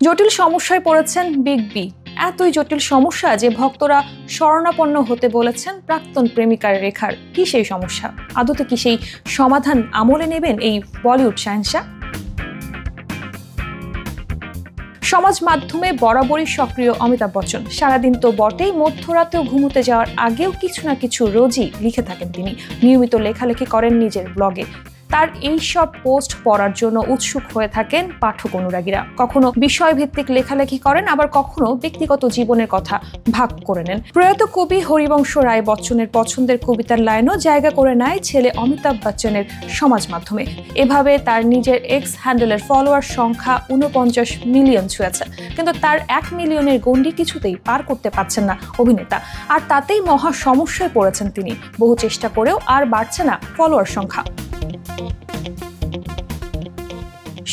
জটিল সমস্যায় পড়েছেন বিগ বি। এতই জটিল সমস্যা যে ভক্তরা শরণাপন্ন হতে বলেছেন প্রাক্তন প্রেমিকার রেখার। কি সেই সমস্যা? আদতে কি সেই সমাধান আমলে নেবেন এই বলিউড শাহেনশাহ? সমাজ মাধ্যমে বরাবরই সক্রিয় অমিতাভ বচ্চন। সারাদিন তো বটেই, মধ্যরাতেও ঘুমোতে যাওয়ার আগেও কিছু না কিছু রোজই লিখে থাকেন তিনি। নিয়মিত লেখালেখি করেন নিজের ব্লগে। তার এই সব পোস্ট পড়ার জন্য উৎসুক হয়ে থাকেন পাঠক অনুরাগীরা। কখনো বিষয়ভিত্তিক লেখালেখি করেন, আবার কখনো ব্যক্তিগত জীবনের কথা ভাগ করে নেন। প্রয়াত কবি হরিবংশ রায় বচ্চনের পছন্দের কবিতার লাইনও জায়গা করে নেয় ছেলে অমিতাভ বচ্চনের সমাজ মাধ্যমে। এভাবে তার নিজের এক্স হ্যান্ডেলের ফলোয়ার সংখ্যা 49 মিলিয়ন ছুঁয়েছে। কিন্তু তার 1 মিলিয়নের গণ্ডি কিছুতেই পার করতে পারছেন না অভিনেতা। আর তাতেই মহা সমস্যায় পড়েছেন তিনি। বহু চেষ্টা করেও আর বাড়ছে না ফলোয়ার সংখ্যা।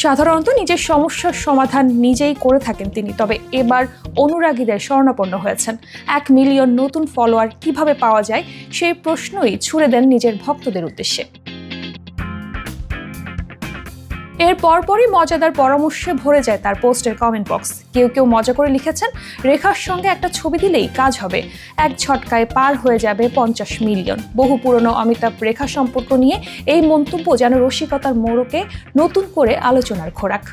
সাধারণত নিজের সমস্যার সমাধান নিজেই করে থাকেন তিনি, তবে এবার অনুরাগীদের শরণাপন্ন হয়েছেন। 1 মিলিয়ন নতুন ফলোয়ার কিভাবে পাওয়া যায় সেই প্রশ্নই ছুড়ে দেন নিজের ভক্তদের উদ্দেশ্যে। এর পরপরই মজাদার পরামর্শে ভরে যায় তার পোস্টের কমেন্ট বক্স। কেউ কেউ মজা করে লিখেছেন, রেখার সঙ্গে একটা ছবি দিলেই কাজ হবে, এক ঝটকায় পার হয়ে যাবে 50 মিলিয়ন। বহু পুরনো অমিতাভ রেখা সম্পর্ক নিয়ে এই মন্তব্য যেন রসিকতার মোড়কে নতুন করে আলোচনার খোরাক।